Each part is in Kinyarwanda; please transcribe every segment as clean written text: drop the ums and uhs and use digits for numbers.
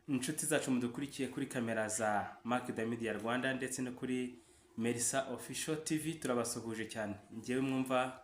inshuti zacu mudukurikiye kuri kamera za Market Media Rwanda ndetse no kuri Melissa Official TV turabasuhuje cyane. Ngewe mwumva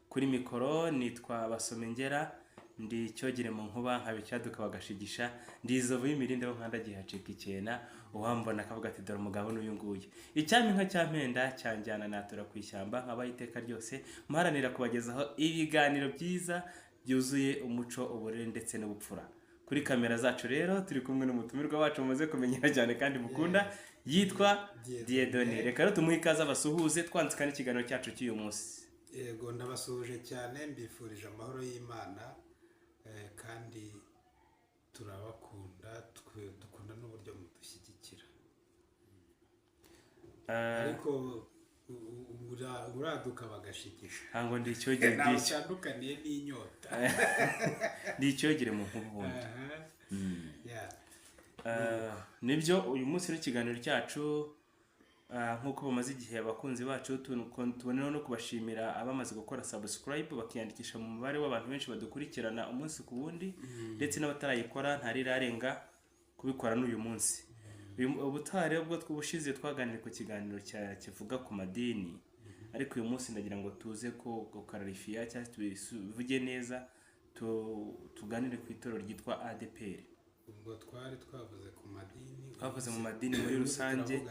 kuri mikoro nitwa Basomengera, ndi cyogere mu nkuba nkabicyaduka bagashigisha, ndizovu y'imirinde ho nkanda gihacika icyena, uhambona akavuga ati dore umugabo n'uyu nguyu. Icyami nka cyampenda cyanjyana natura ku ishyamba nk'abayiteka ryose, maharanira kubagezaho ibiganiro byiza byuzuye umuco, uburere ndetse n'ubupfura. Kuri kamera zacu rero turi kumwe n'umutumirwa wacu mumaze kumenyera cyane kandi mukunda, yitwa Dieudonné. Reka rero tumuhe ikaze abasuhuze twandika n'ikiganiro cyacu cy'uyu munsi. Yego ndabasuhuje cyane, mbifurije amahoro y'Imana, kandi turabakunda, dukunda n'uburyo mudushyigikira. Ariko uraduka bagashigisha ntango ndi icyogere cyandukaniye n'inyota. Ndi icyogere mu nkubundi. Nibyo uyu munsi n'ikiganiro cyacu, nkuko bamaze igihe abakunzi bacu tubonera no kubashimira abamaze gukora subscribe bakiyandikisha mu mubare w'abantu benshi badukurikirana umunsi ku wundi, ndetse n'abatarayikora ntarirarenga kubikora n'uyu munsi. Ubutare ubwo twubushize twaganiriye ku kiganiro kivuga ku madini, ariko uyu munsi ndagira ngo tuze ko gukararifiya cyangwa tuvuge neza, tuganire ku itorero ryitwa ADPR. Ubwo twari twavuze ku madini, twavuze mu madini muri rusange.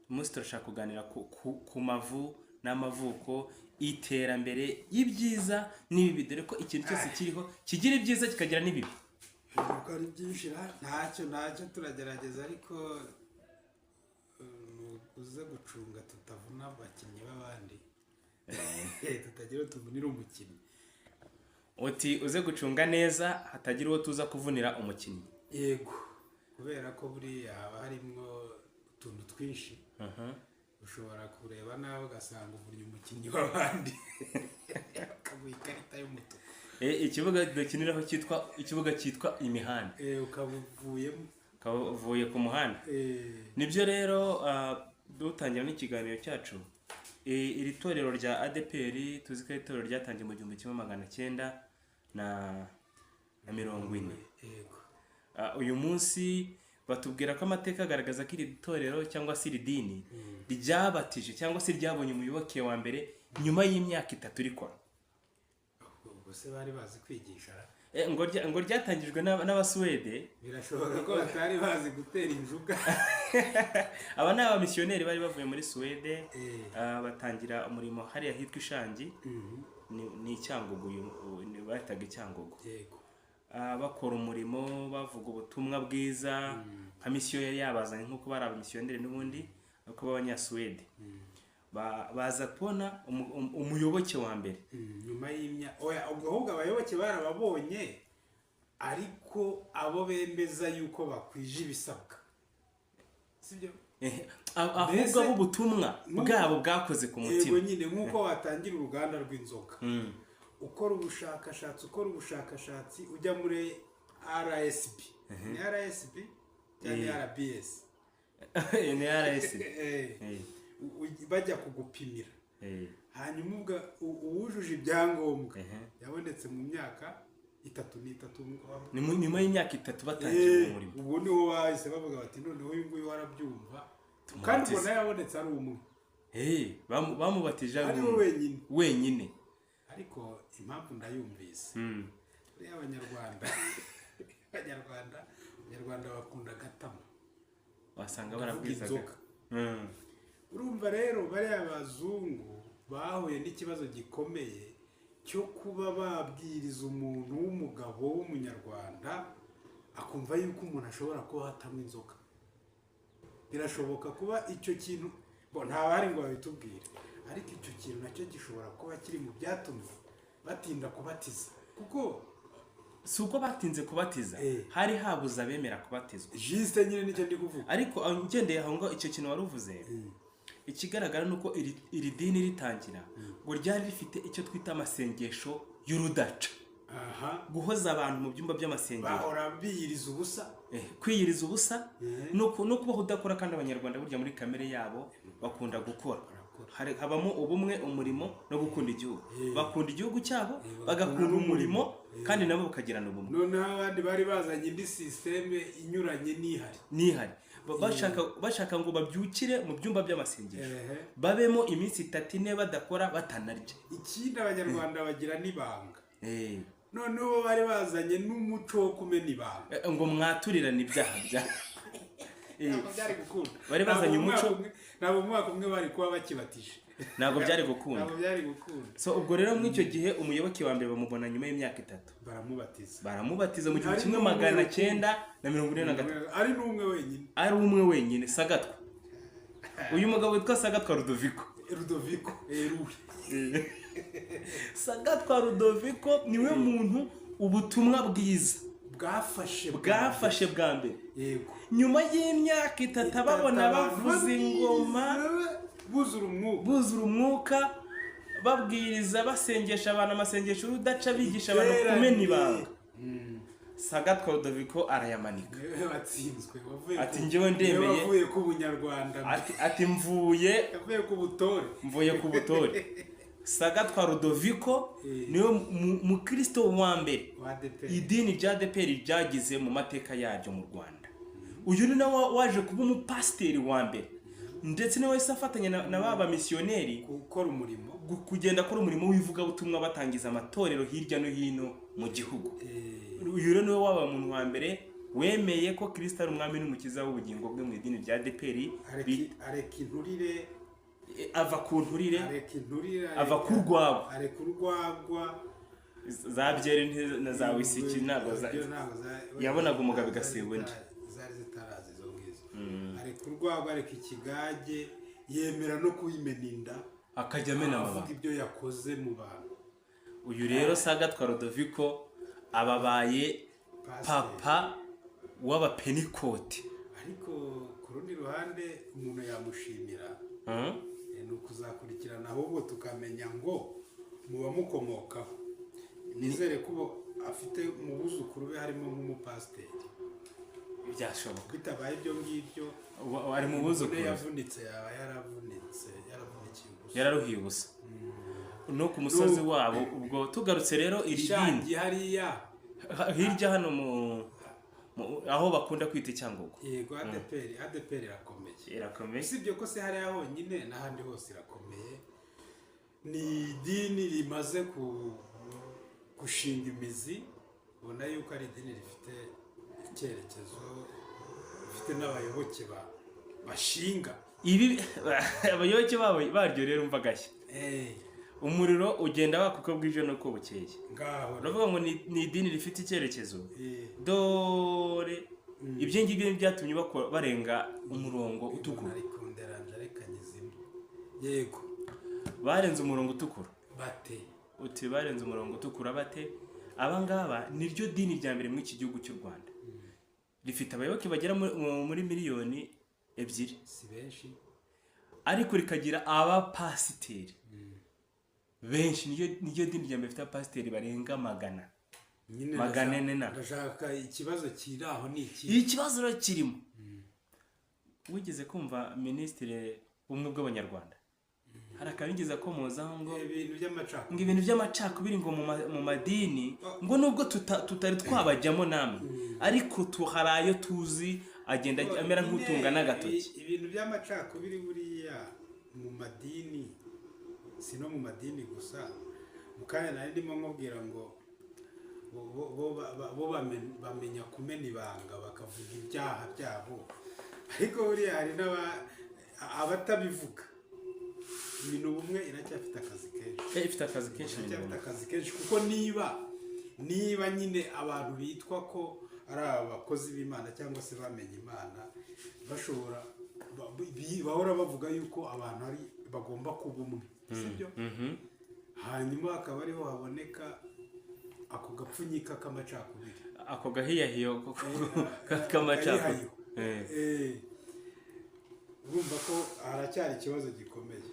Umunsi turashaka kuganira ku mavu n'amavuko, iterambere, y'ibyiza n'ibibi, dore ko ikintu cyose kiriho kigira ibyiza kikagira n'ibibi. Uko ari byinshi ntacyo turagerageza, ariko uze gucunga tutavuna abakinnyi b'abandi, tutagira tuvunira umukinnyi. Uti uze gucunga neza hatagira uwo tuza kuvunira umukinnyi. Yego, kubera ko buriya haba harimo utuntu twinshi. Ushobora kureba nawe ugasanga uvunnye umukinnyi w'abandi, ukaguha ikarita y'umutuku. Ikibuga dukiniraho ikibuga cyitwa imihanda. Ukavuye ku muhanda. Nibyo rero, dutangira n'ikiganiro cyacu. Iri torero rya ADPR tuzi ko itorero ryatangiye mu 1940. Uyu munsi batubwira ko amateka agaragaza ko iri torero cyangwa se iri dini ryabatije cyangwa se ryabonye umuyoboke wa mbere nyuma y'imyaka 3 rikora. Bose bari bazi kwigisha. Ngo ryatangijwe n'Abasuwede. Birashoboka ko batari bazi gutera injuga. Aba ni abamisiyoneri bari bavuye muri Suwede, batangira umurimo hariya hitwa Ishangi, ni Cyangugu, bahitaga Cyangugu. Yego. Bakora umurimo bavuga ubutumwa bwiza, nka misiyo yari yabazanye nk'uko bari abamisiyoneri n'ubundi uko b'Abanyasuwede. Baza kubona umuyoboke wa mbere nyuma y'imyaka. Ahubwo abayoboke barababonye, ariko abo bemeza yuko bakwije ibisabwa, sibyo? Ahubwo ubutumwa bwabo bwakoze ku mutima. Yego nyine, nk'uko watangira uruganda rw'inzoga, ukora ubushakashatsi ujya muri RSB. Ni RSB cyangwa RBS? Ni RSB. Bajya kugupimira, hanyuma uwujuje ibyangombwa yabonetse mu myaka 3. Ni nyuma y'imyaka 3 batangiye umurimo. Ubu niho bahise bavuga bati noneho uyu nguyu warabyumva, kandi ubona yabonetse ari umwe. Bamubatije ari wenyine. Ariko impamvu ndayumvise, kuri abanyarwanda bakunda gatama, wasanga barabwizaga. Urumva rero bariya abazungu bahuye n'ikibazo gikomeye cyo kuba babwiriza umuntu w'umugabo w'umunyarwanda akumva yuko umuntu ashobora kuba atanywa inzoga. Birashoboka kuba icyo kintu ntabari ngo babitubwire, ariko icyo kintu nacyo gishobora kuba kiri mu byatumye batinda kubatiza. Kuko si uko batinze kubatiza, hari habuze abemera kubatizwa. Juste nyine nicyo ndi kuvuga. Ariko ngendeye aho ngo icyo kintu waruvuze, ikigaragara nuko iri dini ritangira ngo ryari rifite icyo twita amasengesho y'urudaca. Guhoza abantu mu byumba by'amasengesho. Bahora biyiriza ubusa. Kwiyiriza ubusa no kubaho udakora, kandi abanyarwanda burya muri kamere yabo bakunda gukora. habamo ubumwe, umurimo no gukunda igihugu. Bakunda igihugu cyabo, bagakunda bagakunda umurimo, umurimo. kandi nabo bakagirana ubumwe. noneho abandi bari bazanye indi sisiteme inyuranye nihari bashaka ngo babyukire mu byumba by'amasengesho, babemo iminsi 3 ine badakora batanarya. ikindi abanyarwanda bagira n'ibanga, noneho bari bazanye n'umuco wo kumena ibanga, ngo mwaturirane ibyaha bya ntabwo byari gukunda. bari bazanye umuco, ntabwo mu mwaka umwe bari kuba bakibatije, ntabwo byari gukunda. So ubwo rero muri icyo gihe umuyoboke wa mbere bamubona nyuma y'imyaka 3, baramubatiza mu 1943, ari umwe wenyine Sagatwa. Uyu mugabo witwa Sagatwa Rudoviko Sagatwa Rudoviko niwe muntu ubutumwa bwiza bwafashe bwa mbere. Yego. Nyuma y'imyaka 3 babona bavuza ingoma, buzura umwuka, babwiriza, basengesha abantu amasengesho udaca, bigisha abantu kumena ibanga. Sagatwa Rudoviko arayamanika. Watsinzwe, ati njyewe ndemeye, wavuye ku bunyarwanda, ati mvuye ku butore. Sagatwa Rudoviko niwe mukristo wa mbere idini rya ADEPR ryagize mu mateka yaryo mu Rwanda. Uyu ni nawe waje kuba umupasiteri wa mbere, ndetse nawe wese afatanya na baba missioneri gukora umurimo, kugenda akora umurimo w'ivugabutumwa, batangiza amatorero hirya no hino mu gihugu. Uyu rero niwe waba umuntu wa mbere wemeye ko Kristo ari umwami n'umukiza w'ubugingo bwe mu idini rya ADEPR. areka inturire, ava ku nturire, ava ku rwagwa, za byeri na za wisiki ntabwo yabonaga umugabo igasiba undi, zari zitarazi zo ngizo. Areka urwagwa, areka ikigage, yemera no kuyimena inda, akajya amena amabanga, ibyo yakoze mu bantu. Uyu rero Sagatwa Rudoviko ababaye papa w'abapenikote. Ariko ku rundi ruhande umuntu yamushimira, ni ukuzakurikirana ahubwo tukamenya ngo muba mukomokaho. Nizere ko afite mu buzukuru be harimo nk'umupasiteri, byashoboka. bitabaye ibyo ngibyo ari mu buzukuru, yavunitse, yaba yararuhiye ubusa no ku musozi wabo. Ubwo tugarutse rero iri dini hariya hirya hano aho bakunda kwita Cyangugu. Yego, ADEPR irakomeye. Sibyo ko se hariya honyine, n'ahandi hose irakomeye. Ni idini rimaze gushinga imizi, ubona yuko ari idini rifite icyerekezo, rifite n'abayoboke bashinga. Ibi abayoboke baryo rero umva gashya, umuriro ugenda waka uko bwije nuko bukeye. Uravuga ngo ni idini rifite icyerekezo. Dore ibyo ngibyo byatumye barenga umurongo utukura. Yego, barenze umurongo utukura bate. Uti barenze umurongo utukura bate? Abangaba niryo dini rya mbere mu iki gihugu cy'u Rwanda, rifite abayoboke bagera muri miliyoni 2, si benshi, ariko rikagira abapasiteri benshi. Niryo dini rya mbere rifite abapasiteri barenga 100. Ndashaka ikibazo kiri aho ni iki? Ikibazo rero kirimo, wigeze kumva minisitiri w'ubumwe bw'abanyarwanda hari akabigeza ko muzaho ngo ibintu by'amacakubiri ngo mu madini, ngo nubwo tutari twabajyamo namwe, ariko tuharayo tuzi, agenda amera nk'utunga n'agatoki. Ibintu by'amacakubiri buriya mu madini, si no mu madini gusa. Mukanya nari ndimo nkubwira ngo bo bamenya kumena ibanga, bakavuga ibyaha byabo, ariko buriya hari abatabivuga. Ibintu bumwe iracyafite akazi kenshi, ifite akazi kenshi, kuko niba nyine abantu bitwa ko ari abakozi b'Imana cyangwa se bamenye Imana, bashobora bahora bavuga yuko abantu bagomba kuba umwe, sibyo? Hanyuma akaba ariho haboneka ako gapfunyika k'amacakubiri, ako gahiyahiyo k'amacakubiri. Urumva ko haracyari ikibazo gikomeye.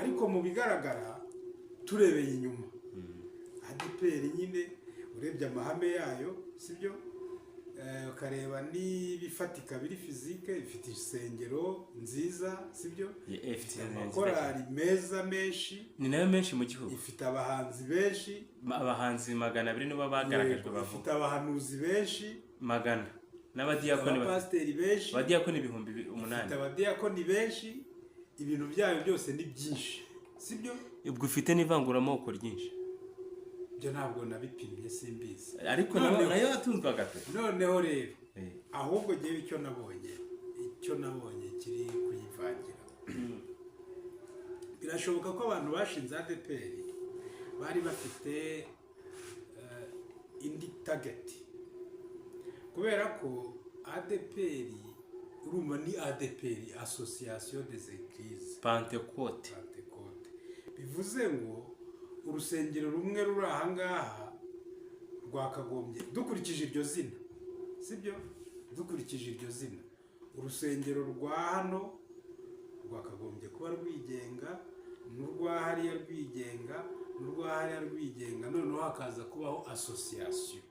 Ariko mu bigaragara turebeye inyuma, ADEPR nyine urebye amahame yayo, sibyo, bakareba n'ibifatika biri fizike, ifite insengero nziza sibyo, ifite amakorali meza menshi, ni nayo menshi mu gihugu, ifite abahanzi benshi, abahanzi 200 nibo bagaragajwe bavuga, ifite abahanuzi benshi 100 n'abadiyakoni, abapasiteri benshi, abadiyakoni 8,000, ifite abadiyakoni benshi, ibintu byayo byose ni byinshi sibyo, ubwo ufite n'ivanguramoko ryinshi, byo ntabwo nabipimye simbizi, ariko nayo atunzwa gato. Noneho rero ahubwo ngewe icyo nabonye kiri kuyivangira, birashoboka ko abantu bashinze ADPR bari bafite indi target, kubera ko ADPR urumva ni ADPR, Association des Églises Pentecote, bivuze ngo urusengero rumwe ruri ahangaha rwakagombye, dukurikije iryo zina sibyo, dukurikije iryo zina urusengero rwa hano rwakagombye kuba rwigenga, n'urwa hariya rwigenga, n'urwa hariya rwigenga, noneho hakaza kubaho association.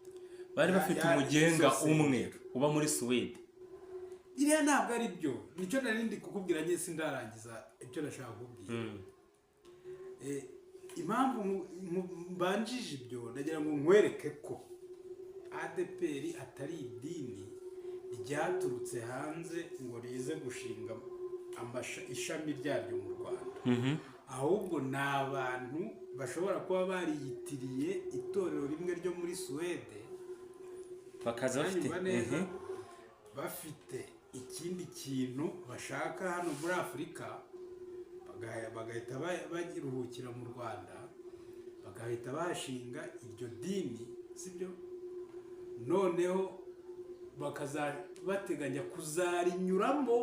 Bari bafite umugenga umwe uba muri Sweden. Iriya ntabwo ari byo, nicyo narindi kukubwira njye sindarangiza icyo nashaka kukubwira. Impamvu mbanjije ibyo ndagira ngo nkwereke ko ADPR atari idini ryaturutse hanze ngo rize gushinga ishami ryaryo mu Rwanda, ahubwo ni abantu bashobora kuba bariyitiriye itorero rimwe ryo muri Suwede, bakaza bafite ikindi kintu bashaka hano muri Afurika, bagahita bagiruhukira mu Rwanda, bagahita bashinga iryo dini sibyo, noneho bateganya kuzarinyuramo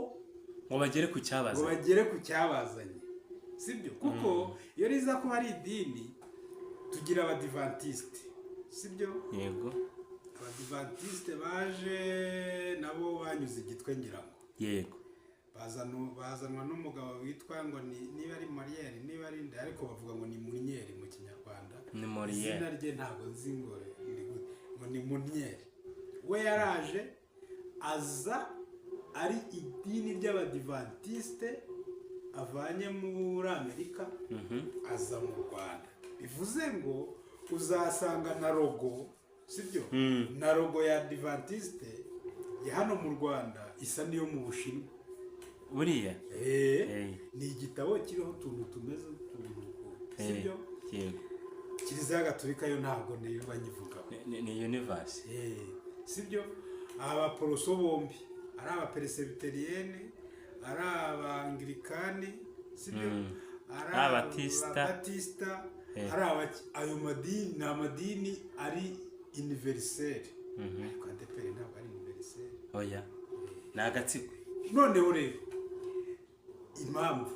ngo bagere ku cyabazanye sibyo, kuko iyo riza ko hari idini tugira abadivantisite sibyo, yego, abadivantisite baje nabo banyuze igitwe ngira ngo yego, bazanwa n'umugabo witwa ngo niba ari Moriere niba ari nde, ariko bavuga ngo ni Munieri mu Kinyarwanda, izina rye ntabwo nzi ngo ni Munieri. We yaraje aza ari idini ry'abadivantisite avanye muri Amerika, aza mu Rwanda, bivuze ngo uzasanga na logo sibyo, na logo ya adventiste ya hano mu Rwanda isa niyo mu Bushinwa buriya, ni igitabo kiriho utuntu tumeze sibyo, Kiliziya Gatolika yo ntabwo niba nyivuga, ni universe sibyo. Aba poroso bombi ari aba presbyterienne, ari aba anglikani sibyo, ari abatista, ari ayo madini, ni amadini ari universel, ariko ADPR ntabwo ari universel, oya ni agatsiko. Noneho rero impamvu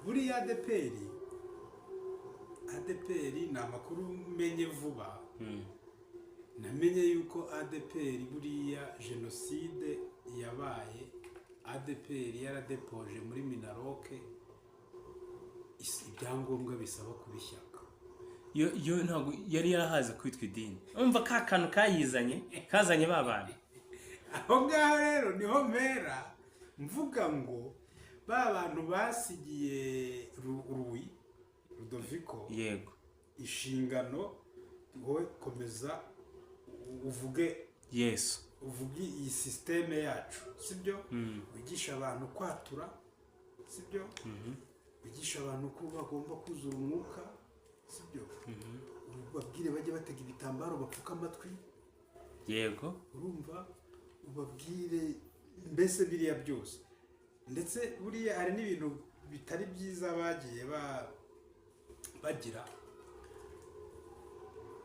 buriya ADPR ni amakuru menye vuba, namenye yuko ADPR buriya jenoside yabaye, ADPR yaradepoje muri Minaroke ibyangombwa bisaba kubishyaka, yo ntabwo yari yarahaze kwitwa idini, umva ka kantu kazanye babana aho ngaho. Rero niho mpera mvuga ngo ba bantu basigiye Rudoviko yego inshingano, wowe komeza uvuge Yesu, uvuge iyi systeme yacu sibyo, wigisha abantu kwatura sibyo, wigisha abantu ko bagomba kuzura umwuka sibyo, ubabwire bajye batega ibitambaro bapfuka amatwi yego, urumva, ubabwire mbese biriya byose. Ndetse buriya hari n'ibintu bitari byiza bagiye bagira,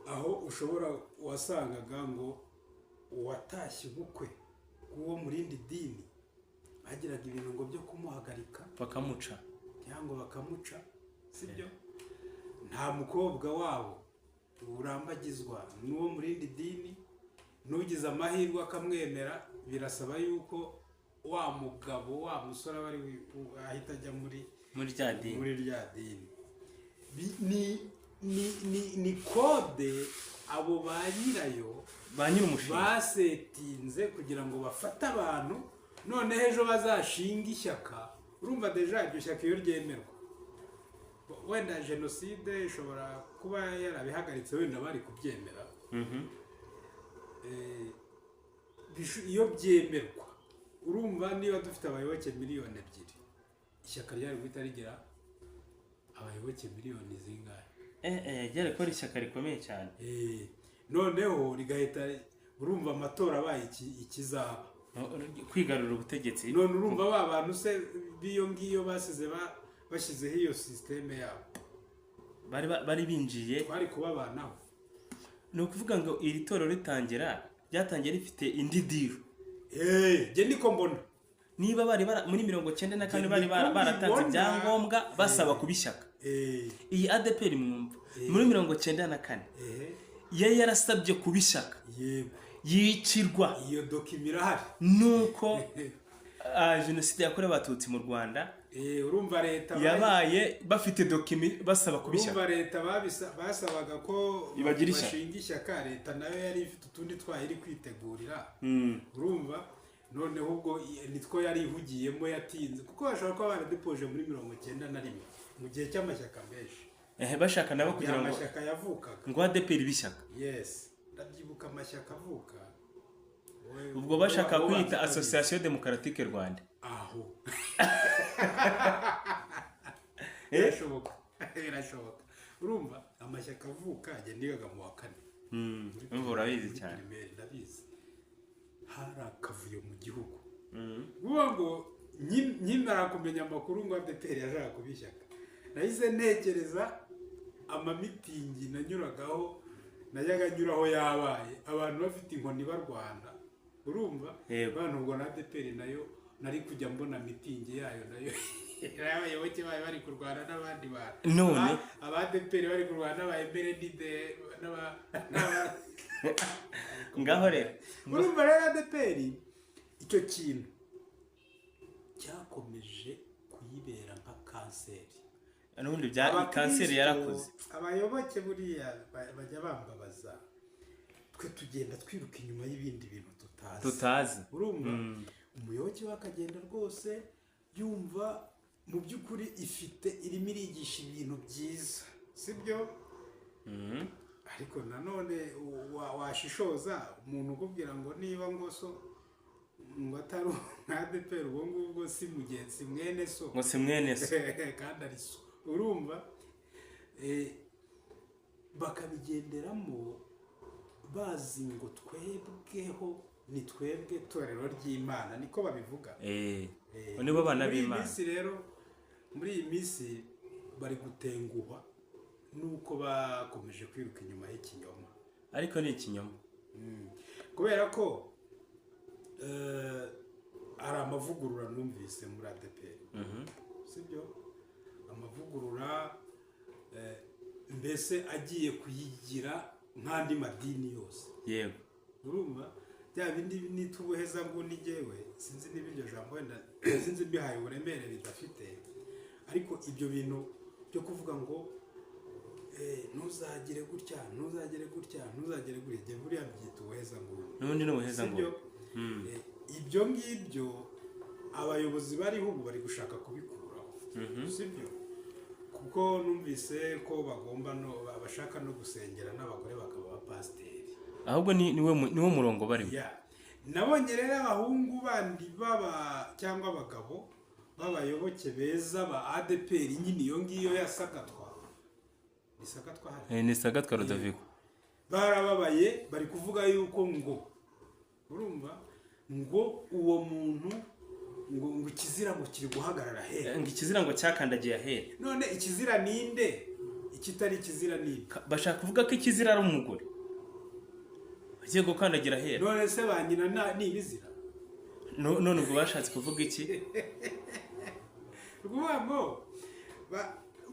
aho ushobora wasangaga ngo uwatashye ubukwe bw'uwo mu rindi dini bagiraga ibintu ngo byo kumuhagarika bakamuca cyangwa bakamuca sibyo, nta mukobwa wabo urambagizwa n'uwo mu rindi dini, n'ugize amahirwe akamwemera birasaba yuko wa mugabo wa musore bari ahita ajya muri rya dini. Ni kode abo ba nyirayo ba nyir'umushinga basetinze kugira ngo bafate abantu noneho ejo bazashinga ishyaka. Urumva deja iryo shyaka iyo ryemerwa, wenda jenoside ishobora kuba yarabihagaritse, wenda bari kubyemera. Iyo byemerwa, urumva niba dufite abayoboke miliyoni 2, ishyaka ryari guhita rigira abayoboke miliyoni zingahe? ryari kuba ari ishyaka rikomeye cyane. Noneho rigahita, urumva amatora abaye ikizaba kwigarurira ubutegetsi. none urumva ba bantu se biyo ngiyo bashyizeho iyo systeme yabo bari binjiye, bari kubabanaho. ni ukuvuga ngo iri toro ritangira ryatangiye rifite indi diro. Je niko mbona niba bari muri 94 bari baratanze ibyangombwa basaba kubishyaka. Iyi ADPR mwumva muri 94 yari yarasabye kubishyaka, yego yicirwa. iyo dokima irahari nuko jenoside yakorewe abatutsi mu Rwanda, urumva leta yabaye bafite dokima basaba kubishyaka. urumva leta basabaga ko Ibagira bashinga ishyaka, leta nayo yari ifite utundi twayo iri kwitegurira. Urumva noneho ubwo nitwo yari ihugiyemo yatinze, kuko bashobora kuba baradepoje muri 91 mu gihe cy'amashyaka menshi. Bashaka nabo kugira ngo amashyaka yavukaga ngo ADPR bishyaka. Yes, ndabyibuka amashyaka avuka. Ubwo bashaka kwita Association Démocratique Rwanda. Aho birashoboka. Urumva amashyaka avuka agendaga mu wa 4. Umva urabizi cyane. Ndabizi hari akavuyo mu gihugu. Uvuga ngo nyimara kumenya amakuru ngo ADPR yashaka kubishyaka, nahise ntekereza amamitingi nanyuragaho, najyaga nyuraho yabaye abantu bafite inkoni barwana. Urumva abantu ubwo na ADPR nayo nari kujya mbona mitingi yayo nayo abayoboke bayo bari kurwana n'abandi bantu, none ADPR bari kurwana n'aba MRND ngaho rero. Urumva rero ADPR icyo kintu cyakomeje kuyibera nka kanseri. N'ubundi bya kanseri yarakuze. Abayoboke buriya bajya bambabaza, twe tugenda twiruka inyuma y'ibindi bintu tutazi. Urumva umuyoboke wakagenda rwose yumva mu by'ukuri irimo irigisha ibintu byiza, sibyo? Ariko nanone washishoza umuntu ukubwira ngo niba ngo so ngo atari ADPR ubwo ngubwo si mugenzi mwene so, ngo si mwene so kandi ari so. Urumva bakabigenderamo bazi ngo twebweho ni twebwe torero ry'Imana, niko babivuga. nibo bana b'Imana. Muri iyi minsi bari gutenguha nuko bakomeje kwiruka inyuma y'ikinyoma. Ariko ni ikinyoma kubera ko ari amavugurura numvise muri ADPR. Sibyo? Amavugurura mbese agiye kuyigira nk'andi madini yose. Yego. Urumva bya bindi nitubuheza ngo ni jewe sinzi n'ibiryo jambo wenda sinzi bihaye uburemere bidafite, ariko ibyo bintu byo kuvuga ngo ntuzagire gutya ntuzagire gutya buriya byita ubuheza ngo n'ubundi n'ubuheza ngo ibyo ngibyo abayobozi bariho ubu bari gushaka kubikuraho. Sibyo? Kuko numvise ko bagomba bashaka no gusengera n'abagore bakaba abapasiteri. Ahubwo niwo murongo barimo. Nabonye rero abahungu bandi cyangwa abagabo b'abayoboke beza ba ADPR nyine iyo ngiyo yasagatwa. Ni Sagatwa Rodoviko. Barababaye bari kuvuga yuko ngo urumva ngo uwo muntu ngo ikizira ngo kiri guhagarara he, ngo ikizira ngo cyakandagiye he. None ikizira ninde, ikitari ikizira ninde? Bashaka kuvuga ko ikizira ari umugore agiye gukandagira he. None se banyina ni ibizira? None ubwo bashatse kuvuga iki? Rwabo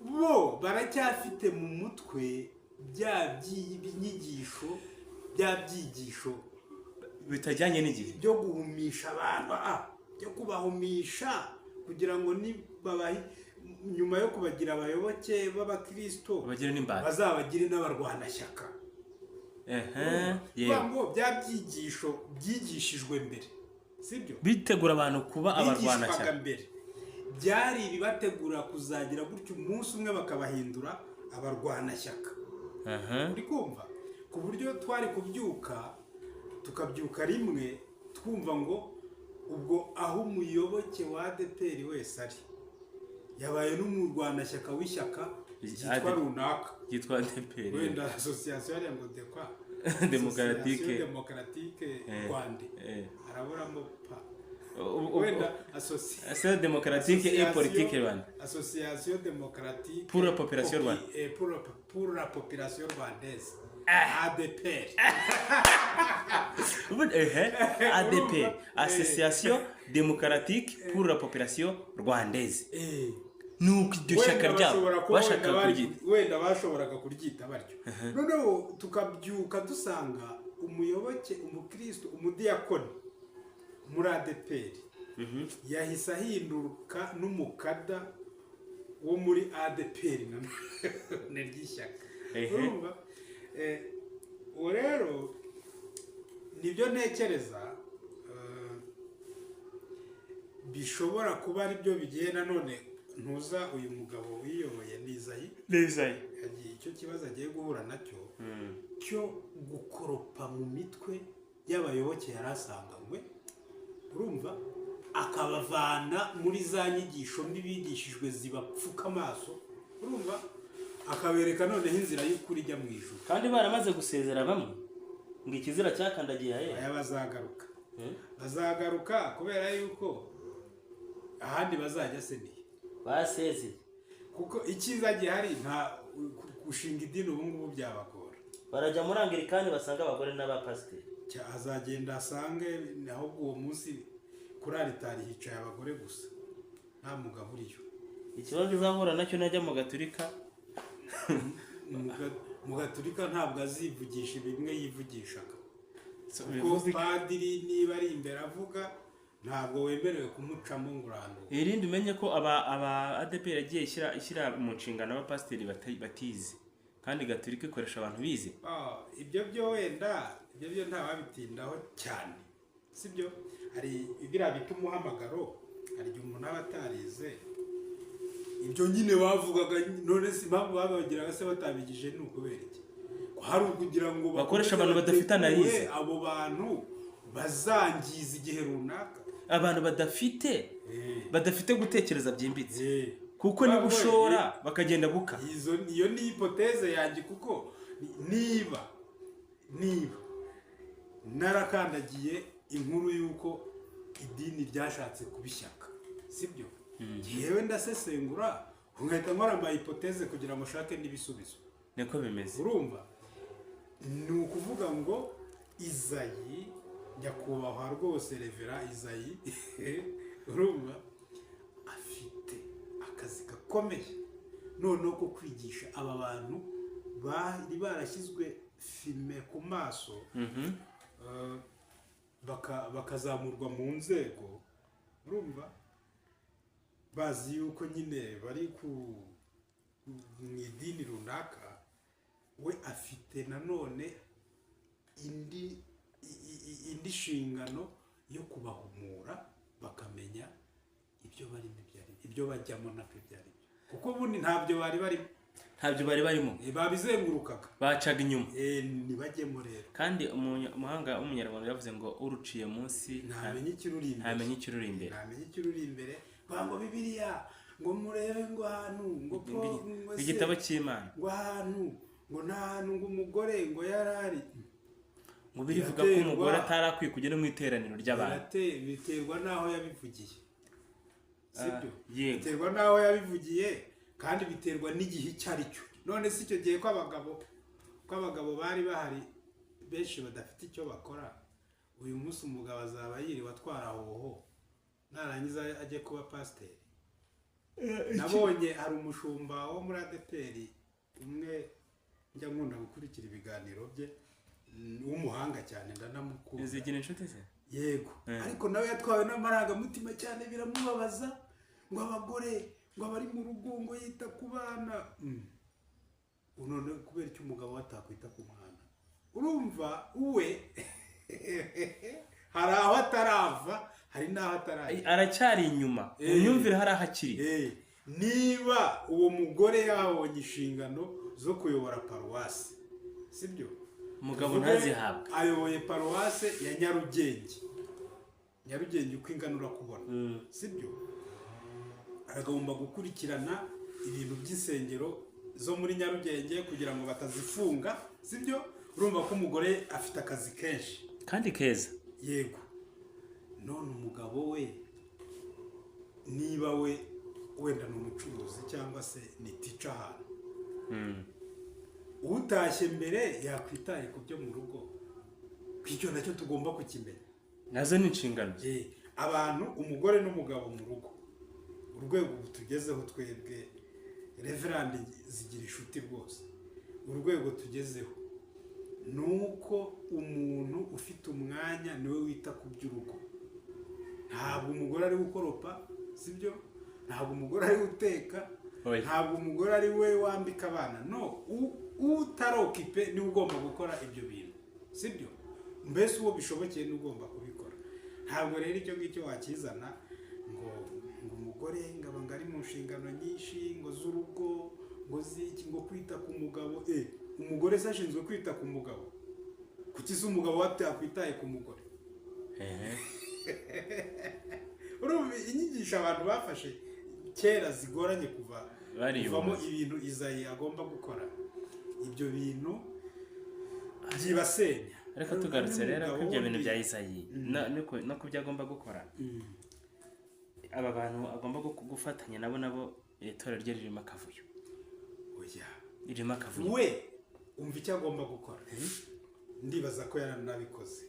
bo baracyafite mu mutwe bya byigisho bitajyanye n'igihe byo guhumisha abantu, byo kubahumisha kugira ngo nibabahi nyuma yo kubagira abayoboke b'abakristo bagire n'imbata bazabagire n'abarwanashyaka. kuvuga ngo bya byigisho byigishijwe mbere, sibyo, bitegura abantu kuba abarwanashyaka mbere, byari ibibategura kuzagira gutyo umunsi umwe bakabahindura abarwanashyaka. uri kumva, ku buryo twari kubyuka tukabyuka rimwe twumva ngo ubwo aho umuyoboke wa ADEPR wese ari yabaye n'umurwanashyaka w'ishyaka ryitwa runaka, ryitwa ADEPR, wenda association ya ngo dekwa démocratique Rwanda araburamo pa wenda association démocratique et politique Rwanda, association démocratique pour la population rwandaise, pour la population rwandaise, ADEPR. ADEPR, association démocratique pour la population rwandaise. Nuko iryo shyaka ryabo bashaka kuryita, wenda bashoboraga kuryita batyo. Noneho tukabyuka dusanga umuyoboke, umukristo, umudiyakoni muri ADEPR yahise ahinduka n'umukada wo muri ADEPR ry'ishyaka. urumva uwo rero nibyo ntekereza bishobora kuba ari byo bigiye. Nanone ntuza uyu mugabo wiyoboye Nizayi yagiye icyo kibazo agiye guhura nacyo cyo gukoropa mu mitwe y'abayoboke yarasanganywe, urumva, akabavana muri za nyigisho n'ibigishijwe zibapfuka amaso, urumva, akabereka noneho inzira y'ukuri ijya mu ijuru. kandi baramaze gusezera bamwe ngo ikizira cyakandagiye aya bazagaruka kubera yuko ahandi bazajya seniye basezeye, kuko icyiza gihari nta gushinga idini ubu ngubu byabagora. barajya muri Anglikani basanga abagore n'abapasiteri, azagenda asange ahubwo uwo munsi kuri aritari hicaye abagore gusa nta mugabo uriyo. ikibazo izahura nacyo najya mu Gaturika mu Gaturika ntabwo azivugisha bimwe yivugishaga, kuko padiri niba ari imbere avuga ntabwo wemerewe kumucamo ngo uranduke. irindi umenye ko aba ADEPR yagiye ishyira mu nshingano abapasiteri batize, kandi Gaturika ikoresha abantu bize. ibyo byo wenda ibyo byo ntawabitindaho cyane, sibyo. hari ibiriya bita umuhamagaro, hari igihe umuntu aba atarize ibyo nyine bavugaga. None si impamvu babagiraga se batabigije ni ukubera iki? Hari ukugira ngo bakoresha abantu badafite analize, abo bantu bazangiza igihe runaka, abantu badafite gutekereza byimbitse, kuko niba ushora bakagenda buka. iyo ni hipoteze yanjye, kuko niba narakandagiye inkuru y'uko idini ryashatse kubishyaka, sibyo, yewe ndasesengura nkahita nkora ama hipoteze kugira ngo ushake n'ibisubizo. Niko bimeze, urumva, ni ukuvuga ngo Izayi, nyakubahwa rwose Revera Izayi urumva, afite akazi gakomeye noneho ko kwigisha aba bantu bari barashyizwe filime ku maso, bakazamurwa mu nzego, urumva, bazi yuko nyine bari mu idini runaka. We afite nanone indi nshingano yo kubahumura bakamenya ibyo barimo ibyo bajyamo nabyo byari, kuko ubundi ntabyo bari barimo, babizengurukaga, bacaga inyuma, ntibajyemo rero. kandi umuhanga w'umunyarwanda yavuze ngo uruciye munsi ntamenye ikiruri imbere. Ngo Bibiliya ngo murebe ngo ahantu ngo igitabo cy'Imana ngo ahantu ngo nta hantu ngo umugore ngo yarari, ngo birivuga ko umugore atarakwiye kugera mu iteraniro ry'abantu. Biterwa naho yabivugiye, sibyo, biterwa naho yabivugiye kandi biterwa n'igihe icyo ari cyo. None si icyo gihe ko abagabo bari bahari benshi badafite icyo bakora, uyu munsi umugabo azaba yiriwe atwara hoho narangiza ajye kuba pasiteri. Nabonye hari umushumba wo muri ADEPR umwe njya nkunda gukurikira ibiganiro bye, w'umuhanga cyane ndanamukunda. Zigira inshuti ze? Yego. Ariko nawe yatwawe n'amarangamutima cyane, biramubabaza ngo abagore ngo abari mu rugo ngo yita ku bana. None kubera icyo umugabo atakwita ku mwana, urumva we hari aho atarava hari n'aho atarajya aracyari inyuma imyumvire hari aho akiri. niba uwo mugore yabonye inshingano zo kuyobora paruwasi sibyo, umugabo ntazihabwa, ayoboye paruwase ya Nyarugenge uko ingana urakubona sibyo, aragomba gukurikirana ibintu by'insengero zo muri Nyarugenge kugira ngo batazifunga sibyo. Urumva ko umugore afite akazi kenshi kandi keza. yego, none umugabo we niba we wenda ni umucuruzi cyangwa se ni tica ahantu, utashye mbere yakwitaye ku byo mu rugo, icyo nacyo tugomba kukimenya, nazo ni inshingano. abantu umugore n'umugabo mu rugo, urwego tugezeho twebwe reverandi zigira inshuti rwose, urwego tugezeho ni uko umuntu ufite umwanya niwe wita ku by'urugo, ntabwo umugore ari gukoropa sibyo, ntabwo umugore ari guteka, ntabwo umugore ari we wambika abana, no, utarokipe niwe ugomba gukora ibyo bintu sibyo, mbese uwo bishobokeye ni ugomba kubikora. Ntabwo rero icyo ngicyo wakizana ngo umugore ngaba ari mu nshingano nyinshi ngo z'urugo ngo ziki ngo kwita ku mugabo. Umugore se ashinzwe kwita ku mugabo, kuki se umugabo atakwitaye ku mugore? Urumva inyigisho abantu bafashe kera zigoranye kuvamo ibintu Izayi agomba gukora, ibyo bintu byibasenya. Ariko tugarutse rero ko ibyo bintu bya Izayi no kubyo agomba gukora, aba bantu agomba gufatanya nabo itorero rye ririmo akavuyo. Ririmo akavuyo. We umva icyo agomba gukora, ndibaza ko yaranabikoze,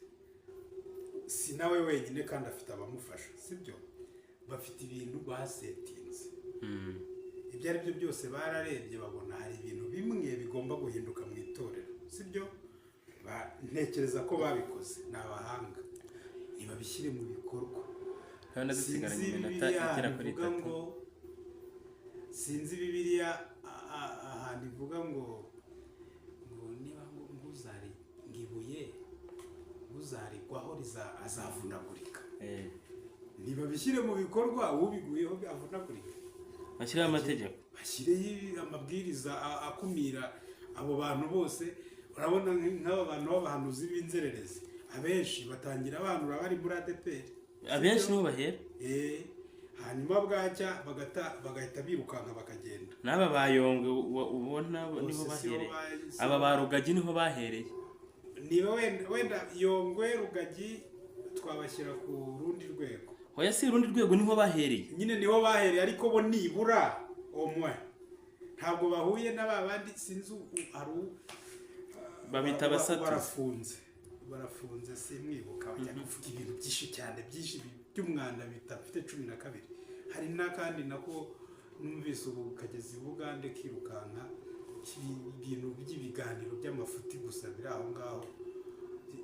si nawe wenyine kandi afite abamufasha sibyo, bafite ibintu basetinze, ibyo ari byo byose bararebye babona hari ibintu bimwe bigomba guhinduka mu itorero sibyo, ntekereza ko babikoze, ni abahanga, ntibabishyire mu bikorwa. Sinzi Bibiliya ahantu ivuga ngo niba nguzari ngibuye uzarigwaho azavunagurika, ntibabishyire mu bikorwa, ubiguyeho avunagurika. Bashyiraho amategeko, bashyireho amabwiriza akumira abo bantu bose. Urabona nk'aba bantu b'abahanuzi b'inzererezi abenshi batangira abanura bari muri ADPR, abenshi nibo bahera, hanyuma bwacya bagahita birukanka bakagenda. n'aba bayongwe ubona niho bahereye, aba ba Rugagi niho bahereye. Niba wenda Yongwe Rugagi twabashyira ku rundi rwego, oya si urundi rwego niho bahereye, nyine niho bahereye, ariko bo nibura omwe ntabwo bahuye n'abandi. Sinzi babita abasatuzi, barafunze simwibuka, bajya kuvuga ibintu byinshi cyane byinshi by'umwanda bitafite 12. Hari n'akandi nako numvise ubu kageze i Bugande kirukanka, ibintu by'ibiganiro by'amafuti gusa biri aho ngaho.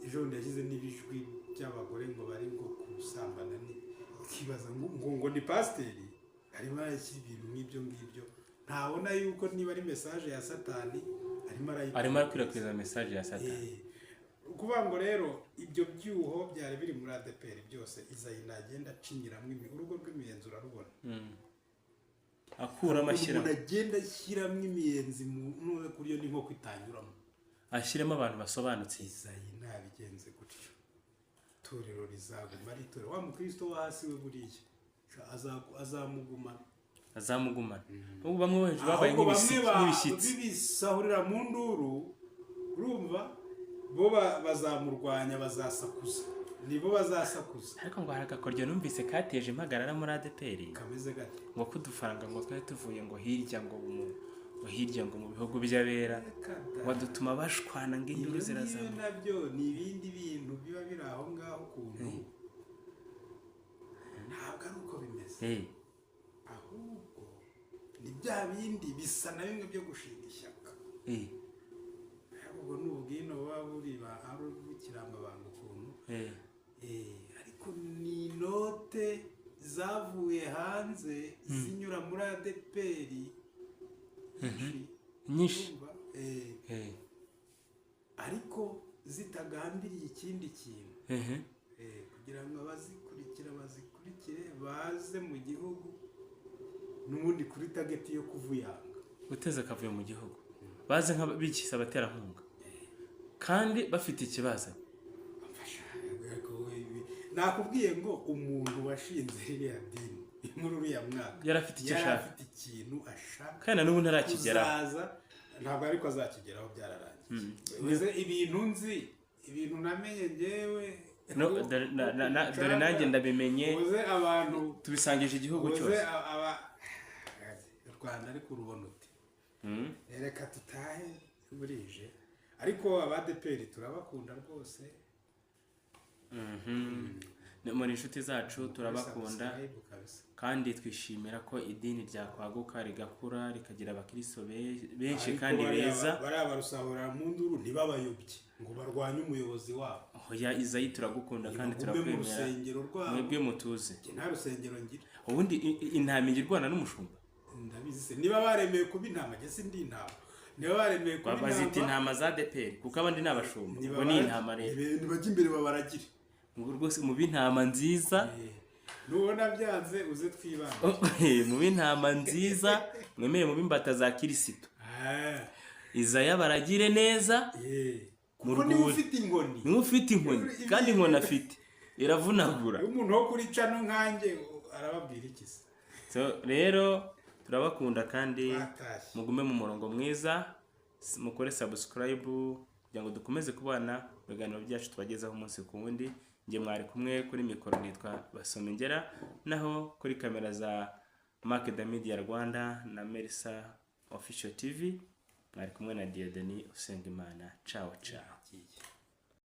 Ejo ndagize n'ibijwi by'abagore ngo bari ngo kusambana, kibaza ngo ni pasiteri arimo arashyira ibintu nk'ibyo ngibyo. Ntabona yuko niba ari message ya Satani arimo arakwirakwiza message ya Satani. Kuvuga ngo rero ibyo byuho byari biri muri ADPR byose Izayi nagenda acinyiramo urugo rw'imiyenzi urarubona, akura amashyira, umuntu agenda ashyiramo imiyenzi mu kuriyo ni nko kwitanyuramo, ashyiremo abantu basobanutse. Izayi ntabigenze gutyo, itorero rizaguma ari itorero. Wa mukristo wo hasi we buriya azamugumana. Ubu bamwe benshi babaye nk'ibishyitsi bibisahurira mu nduru, urumva bo bazamurwanya, bazasakuza, nibo bazasakuza. Ariko ngo hari agakoryo numvise kateje impagarara muri ADPR, kameze gate ngo kudufaranga ngo twari tuvuye ngo hirya ngo mu bihugu by'abera wadutuma bashwana ngo induru zirazama. Nabyo ni ibindi bintu biba biri aho ngaho ukuntu, ntabwo ari uko bimeze, ahubwo ni bya bindi bisa na bimwe byo gushinga ishyaka. Ubwo n'ubwino buba buri ari bukiramba abantu ukuntu, ariko ni inote zavuye hanze zinyura muri ADPR nyinshi, ariko kintu ehe kugira ngo abazikurikire baze mu gihugu n'ubundi kuri tageti yo kuvuyanga guteza akavuyo mu gihugu baze nk'abikisa abaterankunga kandi bafite ikibazo. nakubwiye ngo umuntu washinze iriya dini muri uriya mwaka yari afite icyo ashaka, afite ikintu ashaka kandi n'ubu ntarakigeraho. Ntabwo ariko azakigeraho, byararangiye. ibintu namenye njyewe dore nanjye ndabimenye, abantu tubisangije igihugu cyose. u Rwanda ariko urubona uti reka tutahe burije, ariko abadeperi turabakunda rwose. Muri inshuti zacu turabakunda kandi twishimira ko idini ryakwaguka rigakura rikagira abakristo benshi kandi beza. Bariya barusahurira mu nduru ntibabayobye ngo barwanye umuyobozi wabo. Oya Izayi turagukunda kandi turakwemera, mwebwe mutuze. Nta rusengero ngira. Ubundi intama igirwana n'umushumba? Ndabizi niba baremeye kuba intama, njye sindi intama. Niba baremeye kuba intama bazita intama za DPR kuko abandi ni abashumba. Ubwo ni intama rero. Nibajya imbere babaragire. Ngo rwose mu b'intama nziza, nubona byanze uze twibana. Mu b'intama nziza mwemeye mu b'imbata za Kirisitu. Izaya baragire neza. Mu rwuri niwe ufite inkoni kandi inkoni afite iravunagura. Umuntu wo kuri cano nkanjye arababwira iki se? So rero turabakunda kandi mugume mu murongo mwiza, mukore subscribe kugira ngo dukomeze kubana mu biganiro byacu tubagezaho umunsi ku wundi. Njye mwari kumwe kuri mikoro nitwa Basomengera, naho kuri kamera za Market Media Rwanda na Melissa Official TV mwari kumwe na Diodani Usengimana. Ciao ciao.